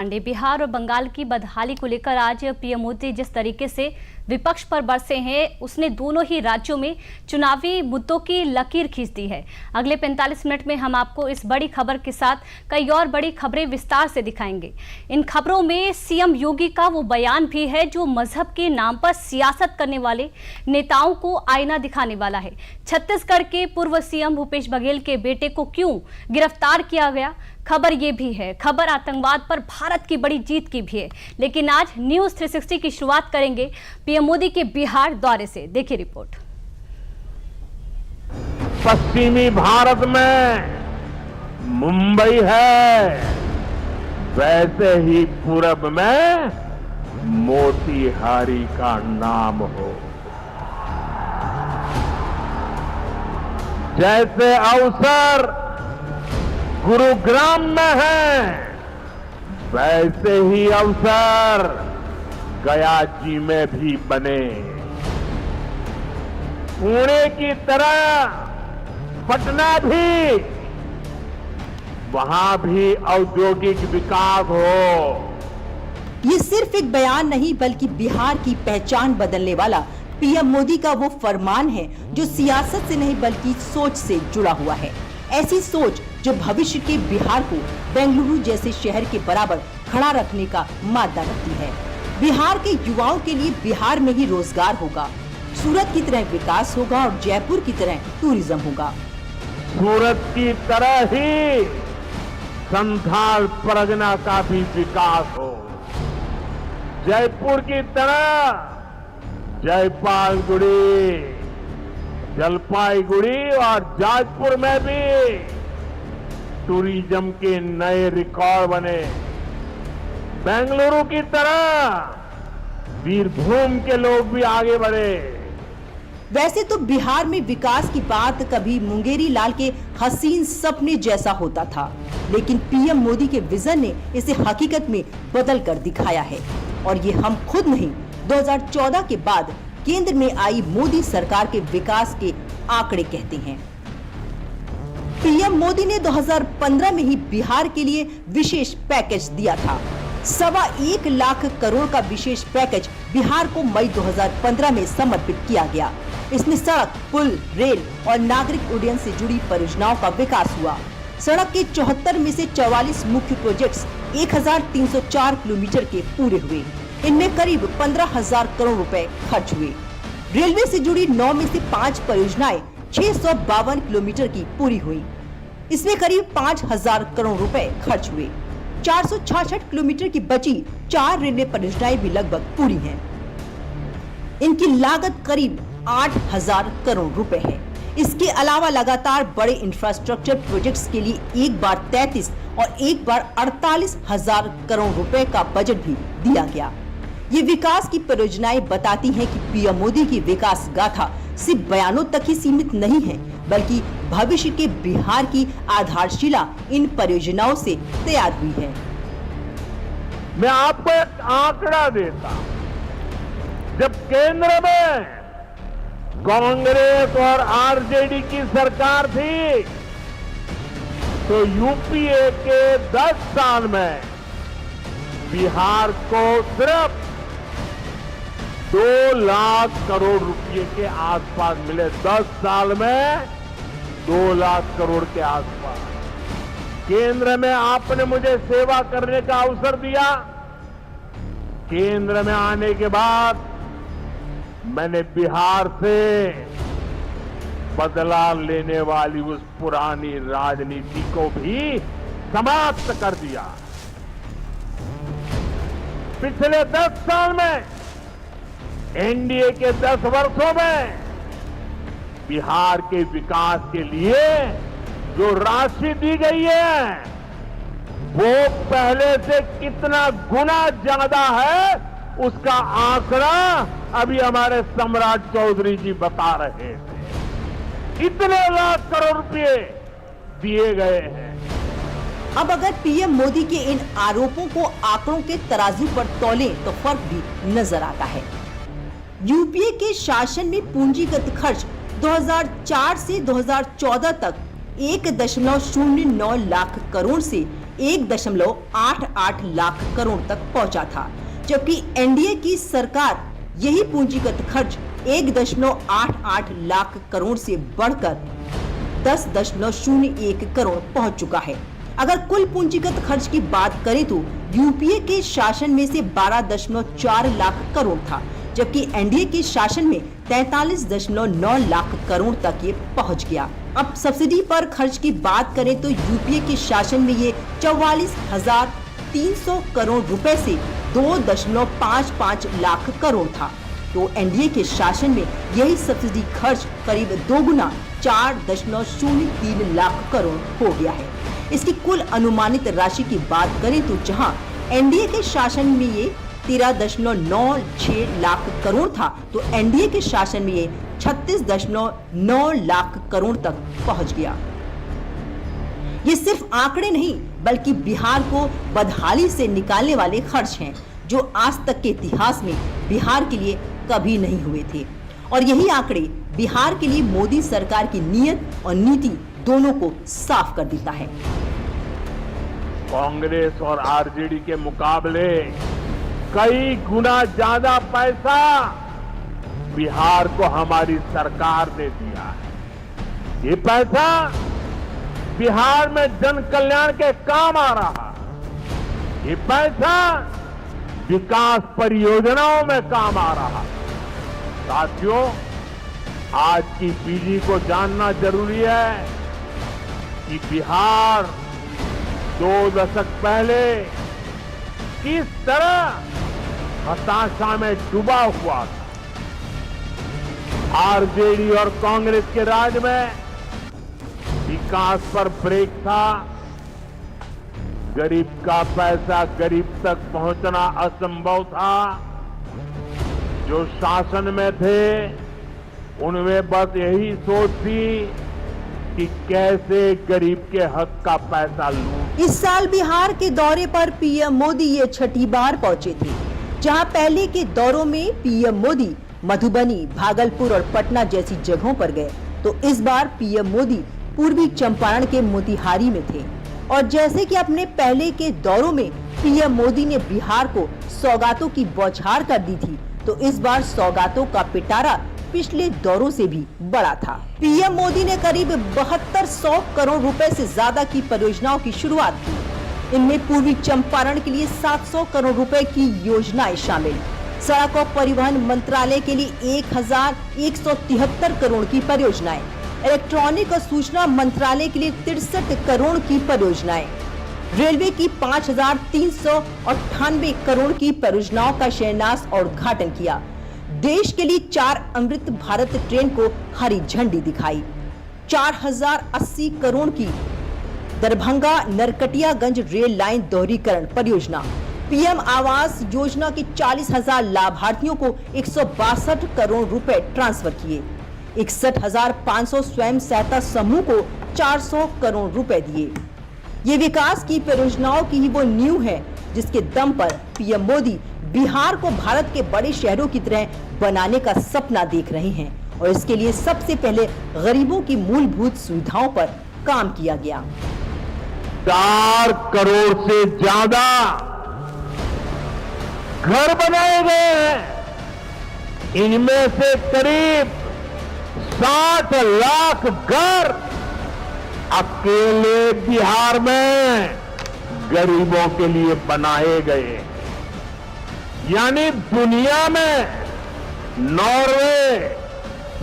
बिहार और बंगाल की बदहाली को लेकर आज पीएम मोदी जिस तरीके से विपक्ष पर बरसे हैं, उसने दोनों ही राज्यों में चुनावी मुद्दों की लकीर खींच दी है। अगले 45 मिनट में हम आपको इस बड़ी खबर के साथ कई और बड़ी खबरें विस्तार से दिखाएंगे। इन खबरों में सीएम योगी का वो बयान भी है जो मजहब के नाम पर सियासत करने वाले नेताओं को आईना दिखाने वाला है। छत्तीसगढ़ के पूर्व सीएम भूपेश बघेल के बेटे को क्यों गिरफ्तार किया गया, खबर ये भी है। खबर आतंकवाद पर भारत की बड़ी जीत की भी है। लेकिन आज न्यूज 360 की शुरुआत करेंगे पीएम मोदी के बिहार दौरे से। देखिए रिपोर्ट। पश्चिमी भारत में मुंबई है, वैसे ही पूरब में मोतीहारी का नाम हो। जैसे अवसर गुरुग्राम में है, वैसे ही अवसर गया जी में भी बने। पुणे की तरह पटना भी, वहां भी औद्योगिक विकास हो। ये सिर्फ एक बयान नहीं बल्कि बिहार की पहचान बदलने वाला पीएम मोदी का वो फरमान है जो सियासत से नहीं बल्कि सोच से जुड़ा हुआ है। ऐसी सोच जो भविष्य के बिहार को बेंगलुरु जैसे शहर के बराबर खड़ा रखने का मादा रखती है। बिहार के युवाओं के लिए बिहार में ही रोजगार होगा, सूरत की तरह विकास होगा और जयपुर की तरह टूरिज्म होगा। सूरत की तरह ही संथाल परगना का भी विकास हो। जयपुर की तरह जयपालगुड़ी, जलपाईगुड़ी और जाजपुर में भी टूरिज्म के नए रिकॉर्ड बने। बेंगलुरु की तरह वीरभूम के लोग भी आगे बढ़े। वैसे तो बिहार में विकास की बात कभी मुंगेरी लाल के हसीन सपने जैसा होता था, लेकिन पीएम मोदी के विजन ने इसे हकीकत में बदल कर दिखाया है। और ये हम खुद नहीं, 2014 के बाद केंद्र में आई मोदी सरकार के विकास के आंकड़े कहते हैं। पीएम मोदी ने 2015 में ही बिहार के लिए विशेष पैकेज दिया था। 1.25 लाख करोड़ का विशेष पैकेज बिहार को मई 2015 में समर्पित किया गया। इसमें सड़क, पुल, रेल और नागरिक उड्डयन से जुड़ी परियोजनाओं का विकास हुआ। सड़क के 74 में से 44 मुख्य प्रोजेक्ट्स 1304 किलोमीटर के पूरे हुए। इनमें करीब 15,000 करोड़ रुपए खर्च हुए। रेलवे से जुड़ी 9 में से 5 परियोजनाएं 652 किलोमीटर की पूरी हुई। इसमें करीब 5,000 करोड़ रुपए खर्च हुए। 466 किलोमीटर की बची 4 रेलवे परियोजनाएं भी लगभग पूरी हैं। इनकी लागत करीब 8,000 करोड़ रुपए है। इसके अलावा लगातार बड़े इंफ्रास्ट्रक्चर प्रोजेक्ट्स के लिए एक बार 33 और एक बार 48,000 करोड़ रुपए का बजट भी दिया गया। ये विकास की परियोजनाएं बताती हैं कि पीएम मोदी की विकास गाथा सिर्फ बयानों तक ही सीमित नहीं है, बल्कि भविष्य के बिहार की आधारशिला इन परियोजनाओं से तैयार हुई है। मैं आपको एक आंकड़ा देता। जब केंद्र में कांग्रेस और आरजेडी की सरकार थी, तो यूपीए के 10 साल में बिहार को सिर्फ 2 लाख करोड़ रुपए के आसपास मिले। 10 साल में 2 लाख करोड़ के आसपास। केंद्र में आपने मुझे सेवा करने का अवसर दिया। केंद्र में आने के बाद मैंने बिहार से बदला लेने वाली उस पुरानी राजनीति को भी समाप्त कर दिया। पिछले 10 साल में, एनडीए के 10 वर्षों में बिहार के विकास के लिए जो राशि दी गई है, वो पहले से कितना गुना ज्यादा है, उसका आंकड़ा अभी हमारे सम्राट चौधरी जी बता रहे थे। इतने लाख करोड़ रुपए दिए गए हैं। अब अगर पीएम मोदी के इन आरोपों को आंकड़ों के तराजू पर तौलें तो फर्क भी नजर आता है। यूपीए के शासन में पूंजीगत खर्च 2004 से 2014 तक 1.09 लाख करोड़ से 1.88 लाख करोड़ तक पहुंचा था, जबकि एनडीए की सरकार यही पूंजीगत खर्च 1.88 लाख करोड़ से बढ़कर 10.01 करोड़ पहुंच चुका है। अगर कुल पूंजीगत खर्च की बात करें तो यूपीए के शासन में से 12.4 लाख करोड़ था, जबकि एनडीए के शासन में 43.9 लाख करोड़ तक ये पहुंच गया। अब सब्सिडी पर खर्च की बात करें तो यूपीए के शासन में ये 44,300 करोड़ रुपए से 2.55 लाख करोड़ था, तो एनडीए के शासन में यही सब्सिडी खर्च करीब दोगुना 4.03 लाख करोड़ हो गया है। इसकी कुल अनुमानित राशि की बात करें तो जहां एनडीए के शासन में ये 13.96 लाख करोड़ था, तो एनडीए के शासन में ये 36.9 लाख करोड़ तक पहुंच गया। ये सिर्फ आंकड़े नहीं बल्कि बिहार को बदहाली से निकालने वाले खर्च हैं, जो आज तक के इतिहास में बिहार के लिए कभी नहीं हुए थे। और यही आंकड़े बिहार के लिए मोदी सरकार की नीयत और नीति दोनों को साफ कर देता है। कांग्रेस और आरजेडी के मुकाबले कई गुना ज्यादा पैसा बिहार को हमारी सरकार ने दिया है। ये पैसा बिहार में जन कल्याण के काम आ रहा है। ये पैसा विकास परियोजनाओं में काम आ रहा है। साथियों, आज की पीढ़ी को जानना जरूरी है कि बिहार 2 दशक पहले किस तरह हताशा में डूबा हुआ था। आरजेडी और कांग्रेस के राज में विकास पर ब्रेक था। गरीब का पैसा गरीब तक पहुंचना असंभव था। जो शासन में थे उनमें बस यही सोच थी कि कैसे गरीब के हक का पैसा लूं। इस साल बिहार के दौरे पर पीएम मोदी ये छठी बार पहुंचे थे, जहां पहले के दौरों में पीएम मोदी मधुबनी, भागलपुर और पटना जैसी जगहों पर गए, तो इस बार पीएम मोदी पूर्वी चंपारण के मोतिहारी में थे। और जैसे कि अपने पहले के दौरों में पीएम मोदी ने बिहार को सौगातों की बौछार कर दी थी, तो इस बार सौगातों का पिटारा पिछले दौरों से भी बड़ा था। पीएम मोदी ने करीब 7200 करोड़ रुपए से ज्यादा की परियोजनाओं की शुरुआत की। इनमें पूर्वी चंपारण के लिए 700 करोड़ रुपए की योजनाएं शामिल, सड़क और परिवहन मंत्रालय के लिए 1173 करोड़ की परियोजनाएं, इलेक्ट्रॉनिक और सूचना मंत्रालय के लिए 63 करोड़ की परियोजनाएं, रेलवे की 5398 करोड़ की परियोजनाओं का शिलान्यास और उद्घाटन किया। देश के लिए 4 अमृत भारत ट्रेन को हरी झंडी दिखाई। 4080 करोड़ की दरभंगा नरकटियागंज रेल लाइन दोहरीकरण परियोजना, पीएम आवास योजना के 40,000 लाभार्थियों को 162 करोड़ रुपए ट्रांसफर किए। 61,500 स्वयं सहायता समूह को 400 करोड़ रुपए दिए। ये विकास की परियोजनाओं की ही वो नींव है जिसके दम पर पीएम मोदी बिहार को भारत के बड़े शहरों की तरह बनाने का सपना देख रहे हैं, और इसके लिए सबसे पहले गरीबों की मूलभूत सुविधाओं पर काम किया गया। 4 करोड़ से ज्यादा घर बनाए गए हैं। इनमें से करीब 60 लाख घर अकेले बिहार में गरीबों के लिए बनाए गए। यानी दुनिया में नॉर्वे,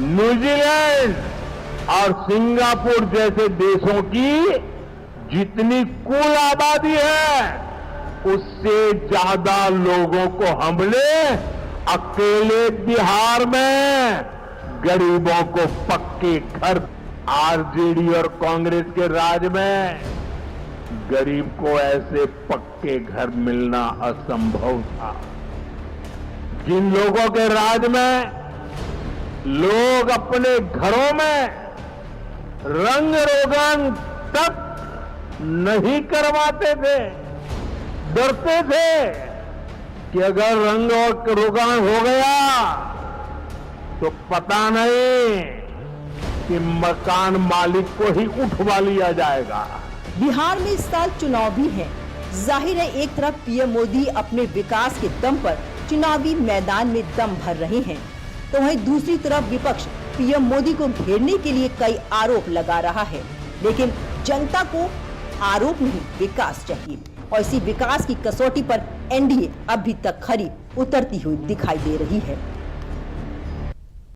न्यूजीलैंड और सिंगापुर जैसे देशों की जितनी कुल आबादी है, उससे ज्यादा लोगों को हमने अकेले बिहार में गरीबों को पक्के घर। आरजेडी और कांग्रेस के राज में गरीब को ऐसे पक्के घर मिलना असंभव था। जिन लोगों के राज में लोग अपने घरों में रंग रोगन तक नहीं करवाते थे, डरते थे कि अगर रंग रोगन हो गया तो पता नहीं कि मकान मालिक को ही उठवा लिया जाएगा। बिहार में इस साल चुनाव भी हैं। जाहिर है एक तरफ पीएम मोदी अपने विकास के दम पर चुनावी मैदान में दम भर रहे हैं, तो वहीं दूसरी तरफ विपक्ष पीएम मोदी को घेरने के लिए कई आरोप लगा रहा है। लेकिन जनता को आरोप नहीं, विकास चाहिए, और इसी विकास की कसौटी पर एनडीए अभी तक खरी उतरती हुई दिखाई दे रही है।